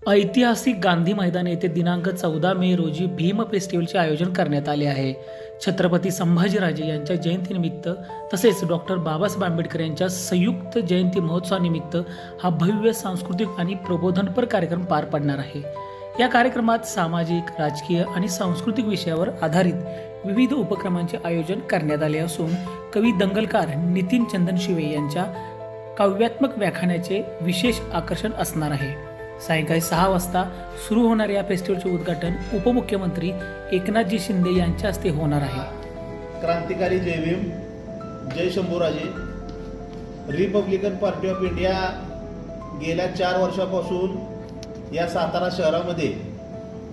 ऐतिहासिक गांधी मैदान येथे दिनांक 14 मे रोजी भीम फेस्टिवलचे आयोजन करण्यात आले आहे. छत्रपती संभाजीराजे यांच्या जयंतीनिमित्त तसेच डॉक्टर बाबासाहेब आंबेडकर यांच्या संयुक्त जयंती महोत्सवानिमित्त हा भव्य सांस्कृतिक आणि प्रबोधनपर कार्यक्रम पार पडणार आहे. या कार्यक्रमात सामाजिक, राजकीय आणि सांस्कृतिक विषयावर आधारित विविध उपक्रमांचे आयोजन करण्यात आले असून कवी दंगलकार नितीन चंदनशिवे यांच्या काव्यात्मक व्याख्यानाचे विशेष आकर्षण असणार आहे. सायंकाळी 6 वाजता सुरू होणाऱ्या या फेस्टिवलचे उद्घाटन उपमुख्यमंत्री एकनाथजी शिंदे यांच्या हस्ते होणार आहे. क्रांतिकारी जय भीम, जय Shambhuraje. Republican party of India गेल्या 4 वर्षापासून या सातारा शहरामध्ये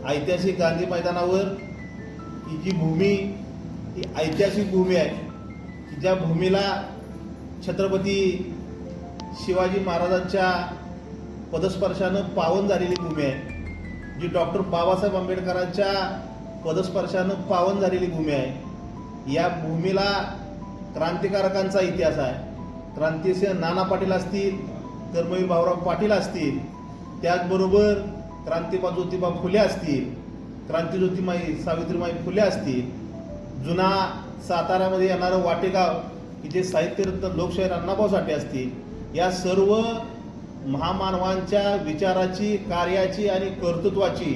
ऐतिहासिक गांधी मैदानावर ही जी भूमी ही ऐतिहासिक भूमी आहे की ज्या भूमीला छत्रपती शिवाजी महाराजांच्या पदस्पर्शानं पावन झालेली भूमी आहे, जी डॉक्टर बाबासाहेब आंबेडकरांच्या पदस्पर्शानं पावन झालेली भूमी आहे. या भूमीला क्रांतिकारकांचा इतिहास आहे. क्रांतिसिंह नाना पाटील असतील, कर्मवीर भाऊराव पाटील असतील, त्याचबरोबर क्रांतिबा ज्योतिबा फुले असतील, क्रांतिज्योतिमाई सावित्रीमाई फुले असतील, जुना साताऱ्यामध्ये येणारं वाटेगाव की जे साहित्यरत्न लोकशाहीर अण्णाभाऊ साठे असतील, या सर्व महामानवांच्या विचाराची, कार्याची आणि कर्तृत्वाची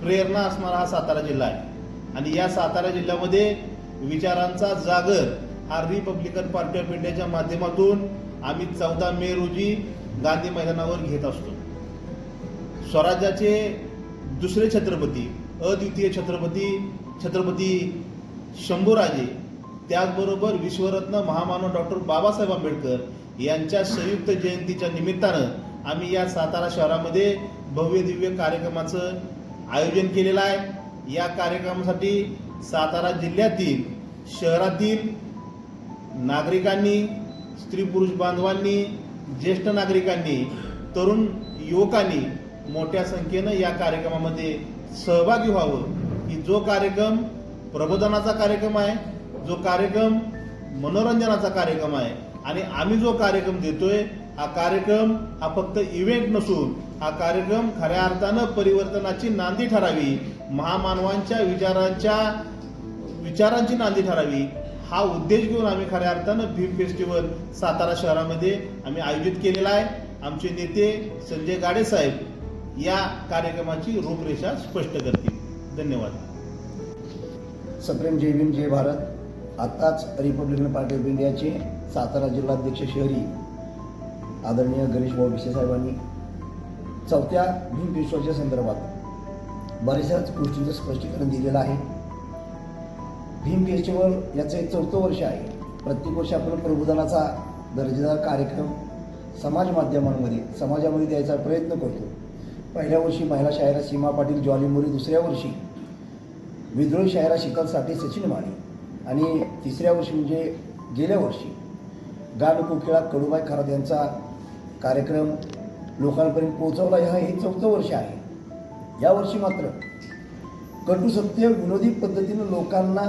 प्रेरणा असणारा हा सातारा जिल्हा आहे. आणि या सातारा जिल्ह्यामध्ये विचारांचा जागर हा रिपब्लिकन पार्टी ऑफ इंडियाच्या माध्यमातून आम्ही 14 मे रोजी गांधी मैदानावर घेत असतो. स्वराज्याचे दुसरे छत्रपती, अद्वितीय छत्रपती शंभूराजे, त्याचबरोबर विश्वरत्न महामानव डॉक्टर बाबासाहेब आंबेडकर यांच्या संयुक्त जयंतीच्या निमित्तानं आम्ही या सातारा शहरामध्ये भव्य दिव्य कार्यक्रमाचं आयोजन केलेलं आहे. या कार्यक्रमासाठी सातारा जिल्ह्यातील, शहरातील नागरिकांनी, स्त्री पुरुष बांधवांनी, ज्येष्ठ नागरिकांनी, तरुण युवकांनी मोठ्या संख्येनं या कार्यक्रमामध्ये सहभागी व्हावं. की जो कार्यक्रम प्रबोधनाचा कार्यक्रम आहे, जो कार्यक्रम मनोरंजनाचा कार्यक्रम आहे आणि आम्ही जो कार्यक्रम देतोय हा कार्यक्रम हा फक्त इव्हेंट नसून हा कार्यक्रम खऱ्या अर्थानं परिवर्तनाची नांदी ठरावी, महामानवांच्या विचारांची नांदी ठरावी, हा उद्देश घेऊन आम्ही खऱ्या अर्थानं भीम फेस्टिवल सातारा शहरामध्ये आम्ही आयोजित केलेला आहे. आमचे नेते संजय गाडे साहेब या कार्यक्रमाची रूपरेषा स्पष्ट करतील. धन्यवाद. सप्रेम जय भीम, जय भारत. आत्ताच रिपब्लिकन पार्टी ऑफ इंडियाचे सातारा जिल्हाध्यक्ष शहरी आदरणीय गणेश भाऊ भिसे साहेबांनी 4थ्या भीम फेस्टिवलच्या संदर्भात बऱ्याचशाच गोष्टींचं स्पष्टीकरण दिलेलं आहे. भीम फेस्टिवल याचं एक 4थं वर्ष आहे. प्रत्येक वर्षी आपण प्रबोधनाचा दर्जेदार कार्यक्रम समाजामध्ये द्यायचा प्रयत्न करतो. पहिल्या वर्षी महिला शायरा सीमा पाटील जॉली मोरी, दुसऱ्या वर्षी विद्रोही शायरा शीतल साठे सचिन माने आणि तिसऱ्या वर्षी म्हणजे गेल्या वर्षी गाड कोकिळा कडूबाई खरात यांचा कार्यक्रम लोकांपर्यंत पोहोचवला. हे 4थं वर्ष आहे. यावर्षी मात्र कटू सत्य विनोदी पद्धतीनं लोकांना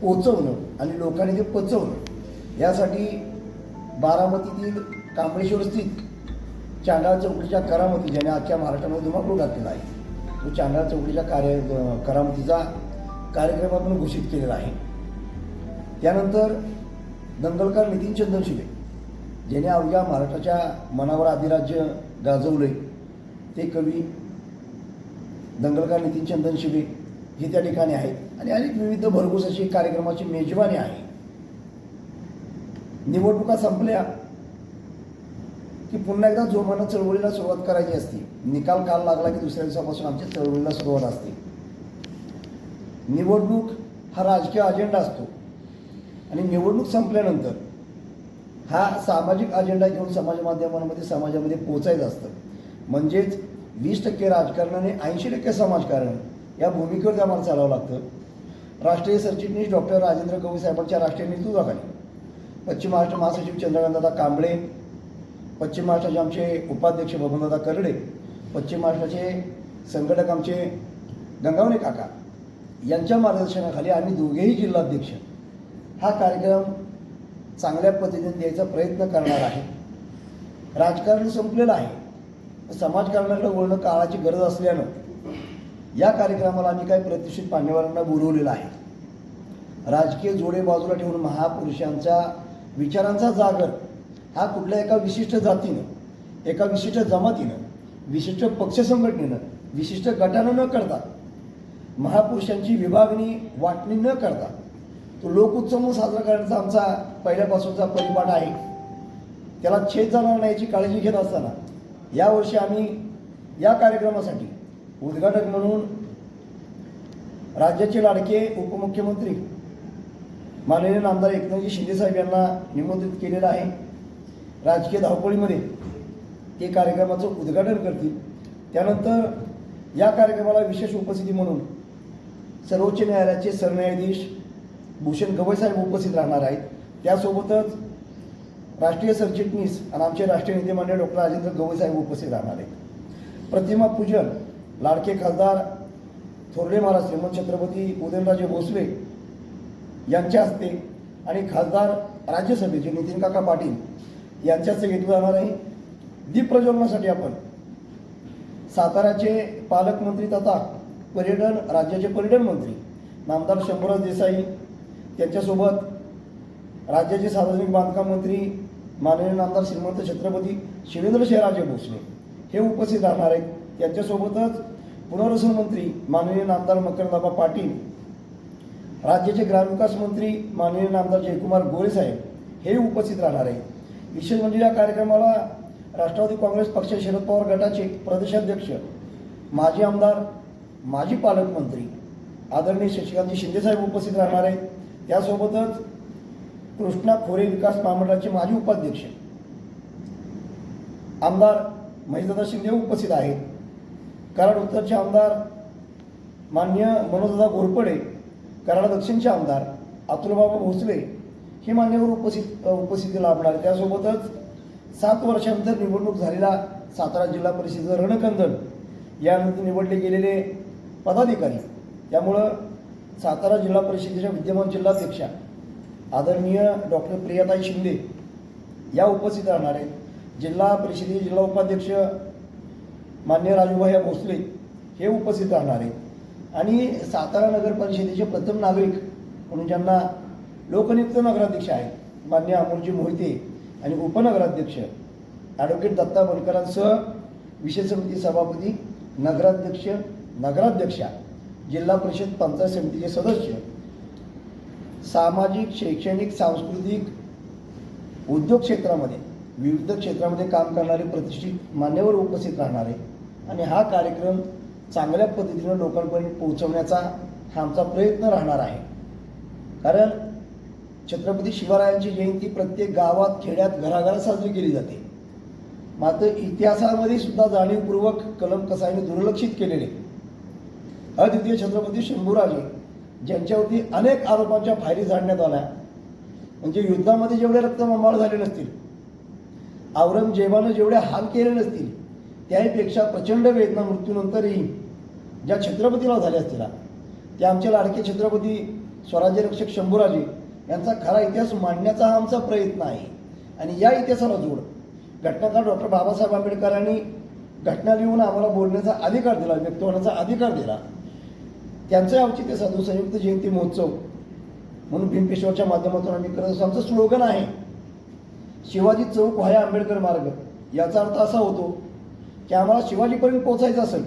पोचवणं आणि लोकांनी ते पचवणं यासाठी बारामतीतील कांबळेश्वर स्थित चांडाळ चौकडीच्या करामती, ज्याने आजच्या महाराष्ट्रामध्ये धुमाकूळ घातलेला आहे, तो चांडाळ चौकडीच्या करामतीचा कार्यक्रम आपण घोषित केलेला आहे. त्यानंतर दंगलकार नितीन चंदनशिवे, ज्याने अवघ्या महाराष्ट्राच्या मनावर अधिराज्य गाजवले, ते कवी दंगलकार नितीन चंदनशिवे हे त्या ठिकाणी आहेत आणि अनेक विविध भरघोस अशी कार्यक्रमाची मेजवानी आहे. निवडणुका संपल्या की पुन्हा एकदा जोमानं चळवळीला सुरुवात करायची असते. निकाल काल लागला की दुसऱ्या दिवसापासून आमच्या चळवळीला सुरुवात असते. निवडणूक हा राजकीय अजेंडा असतो आणि निवडणूक संपल्यानंतर हा सामाजिक अजेंडा घेऊन समाजामध्ये पोचायचं असतं. म्हणजेच 20% राजकारण आणि 80% समाजकारण या भूमिकेवर आम्हाला चालावं लागतं. राष्ट्रीय सरचिटणीस डॉक्टर राजेंद्र कवी साहेबांच्या राष्ट्रीय नेतृत्वाखाली पश्चिम महाराष्ट्र महासचिव चंद्रकांतदादा कांबळे, पश्चिम महाराष्ट्राचे आमचे उपाध्यक्ष बबनदादा करडे, पश्चिम महाराष्ट्राचे संघटक आमचे गंगावणे काका यांच्या मार्गदर्शनाखाली आम्ही दोघेही जिल्हाध्यक्ष हा कार्यक्रम चांगल्या पद्धतीने द्यायचा प्रयत्न करणार आहे. राजकारण संपलेलं आहे. समाजकारणाकडे वळणं काळाची गरज असल्यानं या कार्यक्रमाला आम्ही काही प्रतिष्ठित मान्यवरांना बोलवलेलं आहे। राजकीय जोडे बाजूला ठेवून महापुरुषांच्या विचारांचा जागर हा कुठल्या एका विशिष्ट जातीनं, एका विशिष्ट जमातीनं, विशिष्ट पक्ष संघटनेनं, विशिष्ट गटानं न करता, महापुरुषांची विभागणी वाटणी न करता तो लोकोत्सव साजरा करण्याचा आमचा पहिल्यापासूनचा परिपाठ आहे। त्याला छेद जाणार नाही याची काळजी घेत असताना यावर्षी आम्ही या कार्यक्रमासाठी उद्घाटक म्हणून राज्याचे लाडके उपमुख्यमंत्री माननीय नामदार एकनाथजी शिंदेसाहेब यांना निमंत्रित केलेलं आहे। राजकीय धावपळीमध्ये ते कार्यक्रमाचं उद्घाटन करतील। त्यानंतर या कार्यक्रमाला विशेष उपस्थिती म्हणून सर्वोच्च न्यायालयाचे सरन्यायाधीश भूषण गवई साहेब उपस्थित राहणार आहेत। त्यासोबतच राष्ट्रीय सरचिटणीस आणि आमचे राष्ट्रीय नेते माननीय डॉक्टर राजेंद्र गवई साहेब उपस्थित राहणार आहेत। प्रतिमा पूजन लाडके खासदार थोरले महाराज श्रीमंत छत्रपती उदयनराजे भोसले यांच्या हस्ते आणि खासदार राज्यसभेचे नितीन काका पाटील यांच्या हस्ते घेतलं जाणार आहे। दीप प्रज्वलनासाठी आपण साताऱ्याचे पालकमंत्री तथा राज्याचे पर्यटन मंत्री नामदार शंभूराज देसाई त्यांच्यासोबत राज्याचे सार्वजनिक बांधकाम मंत्री माननीय नामदार श्रीमंत छत्रपती शिवेंद्रशहराजे भोसले हे उपस्थित राहणार आहेत। त्यांच्यासोबतच पुनर्वसन मंत्री माननीय नामदार मकरंदाबा पाटील, राज्याचे ग्रामविकास मंत्री माननीय नामदार जयकुमार गोरे साहेब हे उपस्थित राहणार आहेत। विशेष म्हणजे या कार्यक्रमाला राष्ट्रवादी काँग्रेस पक्ष शरद पवार गटाचे प्रदेशाध्यक्ष माजी आमदार माजी पालकमंत्री आदरणीय शशिकांतजी शिंदेसाहेब उपस्थित राहणार आहेत। त्यासोबतच कृष्णा खोरे विकास महामंडळाचे माजी उपाध्यक्ष आमदार महेशदादा शिंदे उपस्थित आहेत। कराड उत्तरचे आमदार मान्य मनोजदादा घोरपडे, कराड दक्षिणचे आमदार अतुलबाबा भोसले हे मान्यवर उपस्थिती लाभणार आहे। त्यासोबतच 7 वर्षानंतर निवडणूक झालेला सातारा जिल्हा परिषदेचा रणकंदन यानंतर निवडले गेलेले पदाधिकारी, त्यामुळं सातारा जिल्हा परिषदेच्या विद्यमान जिल्हाध्यक्षा आदरणीय डॉक्टर प्रियाताई शिंदे या उपस्थित राहणार आहेत। जिल्हा परिषदेचे जिल्हा उपाध्यक्ष मान्य राजूभाई भोसले हे उपस्थित राहणार आहेत। आणि सातारा नगर परिषदेचे प्रथम नागरिक म्हणून ज्यांना लोकनियुक्त नगराध्यक्ष आहेत मान्य अमोलजी मोहिते आणि उपनगराध्यक्ष ॲडव्होकेट दत्ता बनकरांसह विशेष समिती सभापती, नगराध्यक्ष, नगराध्यक्षा, जिल्हा परिषद पंचायत समितीचे सदस्य, सामाजिक, शैक्षणिक, सांस्कृतिक, उद्योग क्षेत्रामध्ये विविध क्षेत्रामध्ये काम करणारे प्रतिष्ठित मान्यवर उपस्थित राहणार आहे। आणि हा कार्यक्रम चांगल्या पद्धतीनं लोकांपर्यंत पोहोचवण्याचा हा आमचा प्रयत्न राहणार आहे। कारण छत्रपती शिवरायांची जयंती प्रत्येक गावात, खेड्यात, घराघरात साजरी केली जाते, मात्र इतिहासामध्ये सुद्धा जाणीवपूर्वक कलम कसाईने दुर्लक्षित केलेले अद्वितीय छत्रपती शंभूराजे ज्यांच्यावरती अनेक आरोपांच्या फायरी झाडण्यात आल्या, म्हणजे युद्धामध्ये जेवढे रक्तबंबाळ झाले नसतील, औरंगजेबानं जेवढे हाल केले नसतील, त्याहीपेक्षा प्रचंड वेदना मृत्यूनंतरही ज्या छत्रपतीला झाल्या असतील त्या आमचे लाडके छत्रपती स्वराज्यरक्षक शंभूराजे यांचा खरा इतिहास मांडण्याचा हा आमचा प्रयत्न आहे। आणि या इतिहासाला जोड घटनाकार डॉक्टर बाबासाहेब आंबेडकरांनी घटना लिहून आम्हाला बोलण्याचा अधिकार दिला, व्यक्त होण्याचा अधिकार दिला। त्यांचं औचित्य साधून संयुक्त जयंती महोत्सव म्हणून भीमपेशवाच्या माध्यमातून आम्ही करत असतो। आमचं स्लोगन आहे शिवाजी चौक व्हाया आंबेडकर मार्ग। याचा अर्थ असा होतो की आम्हाला शिवाजीपर्यंत पोहोचायचं असेल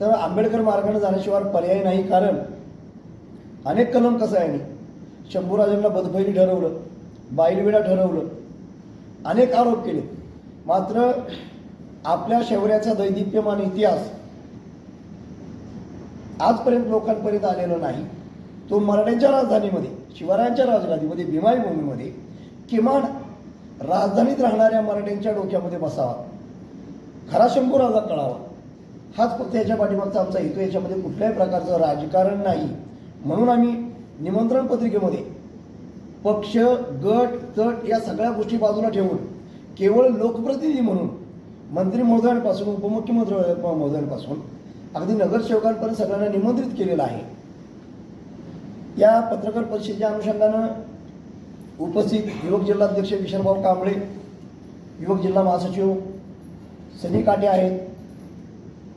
तर आंबेडकर मार्गाने जाण्याशिवाय पर्याय नाही। कारण अनेक कलम कसायांनी शंभूराजांना बदफैली ठरवलं, बाईलवेडा ठरवलं, अनेक आरोप केले, मात्र आपल्या शौर्याचा दैदिप्यमान इतिहास आजपर्यंत लोकांपर्यंत आलेला नाही। तो मराठ्यांच्या राजधानीमध्ये, शिवरायांच्या राजधानीमध्ये, भीमाई भूमीमध्ये किमान राजधानीत राहणाऱ्या मराठ्यांच्या डोक्यामध्ये बसावा, खरा शंभूराजा कळावा, हाच फक्त याच्या पाठीमागचा आमचा हेतू। याच्यामध्ये कुठल्याही प्रकारचं राजकारण नाही। म्हणून आम्ही निमंत्रण पत्रिकेमध्ये पक्ष, गट, तट या सगळ्या गोष्टी बाजूला ठेवून केवळ लोकप्रतिनिधी म्हणून मंत्री महोदयांपासून उपमुख्यमंत्री महोदयांपासून अगदी नगरसेवकांपर्यंत सगळ्यांना निमंत्रित केलेलं आहे। या पत्रकार परिषदेच्या अनुषंगानं उपस्थित युवक जिल्हाध्यक्ष विशालभाऊ कांबळे, युवक जिल्हा महासचिव सनी काटे आहेत,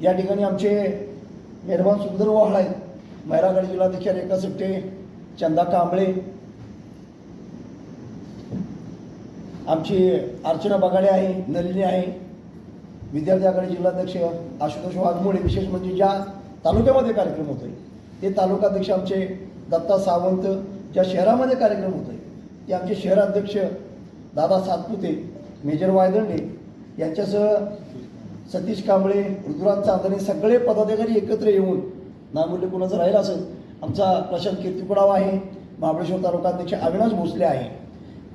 या ठिकाणी आमचे मेहरबान सुंदर वहाळ आहेत, महिला गट जिल्हाध्यक्ष रेखा सट्टे, चंदा कांबळे, आमची अर्चना बगाडे आहे, नलिनी आहे, विद्यार्थी आघाडी जिल्हाध्यक्ष आशुतोष वाघमोडे. विशेष म्हणजे ज्या तालुक्यामध्ये कार्यक्रम होतोय ते तालुकाध्यक्ष आमचे दत्ता सावंत, ज्या शहरामध्ये कार्यक्रम होतोय ते आमचे शहराध्यक्ष दादा सातपुते, मेजर वायदंडे यांच्यासह सतीश कांबळे, ऋतुराज चांदणे, सगळे पदाधिकारी एकत्र येऊन, नामूल्य कुणाचं राहिलं असेल, आमचा प्रशांत कीर्तिपुडाव आहे, महाबळेश्वर तालुकाध्यक्ष अविनाश भोसले आहे,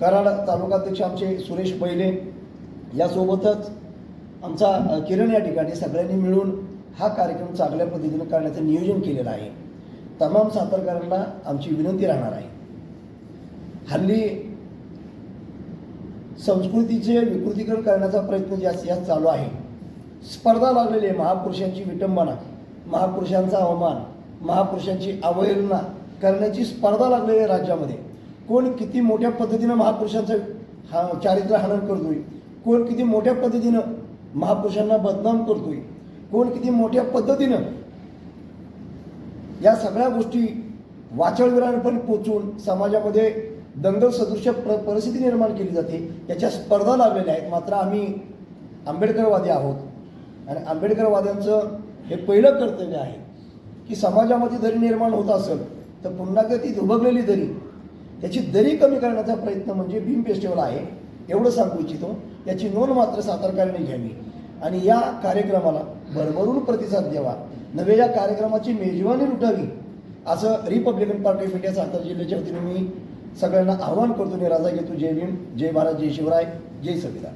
कराड तालुकाध्यक्ष आमचे सुरेश बैले, यासोबतच आमचा किरण, या ठिकाणी सगळ्यांनी मिळून हा कार्यक्रम चांगल्या पद्धतीने करण्याचं नियोजन केलेलं आहे. तमाम सातारकरांना आमची विनंती राहणार आहे, हल्ली संस्कृतीचे विकृतीकरण करण्याचा प्रयत्न जास्त चालू आहे. स्पर्धा लागलेली आहे, महापुरुषांची विटंबना, महापुरुषांचा अवमान, महापुरुषांची अवहेलना करण्याची स्पर्धा लागलेली आहे राज्यामध्ये. कोण किती मोठ्या पद्धतीनं महापुरुषांचं चारित्र्य हनन करतोय, कोण किती मोठ्या पद्धतीनं महापुरुषांना बदनाम करतोय, कोण किती मोठ्या पद्धतीनं या सगळ्या गोष्टी वाचळविरांपर्यंत पोचून समाजामध्ये दंगल सदृश परिस्थिती निर्माण केली जाते, याच्या स्पर्धा लागलेल्या आहेत. मात्र आम्ही आंबेडकरवादी आहोत आणि आंबेडकरवाद्यांचं हे पहिलं कर्तव्य आहे की समाजामध्ये दरी निर्माण होत असेल तर पुन्हा ती दुभगलेली दरी, त्याची दरी कमी करण्याचा प्रयत्न म्हणजे भीम फेस्टिवल आहे, एवढं सांगू इच्छितो. याची नोंद मात्र सातारकरांनी घ्यावी आणि या कार्यक्रमाला भरभरून प्रतिसाद द्यावा, नव्हे या कार्यक्रमाची मेजवानी लुटावी, असं Republican party of India Satara जिल्ह्याच्या वतीने मी सगळ्यांना आवाहन करतो. निराजा घेतो. जय भीम, जय भारत, जय शिवराय, जय संविधान.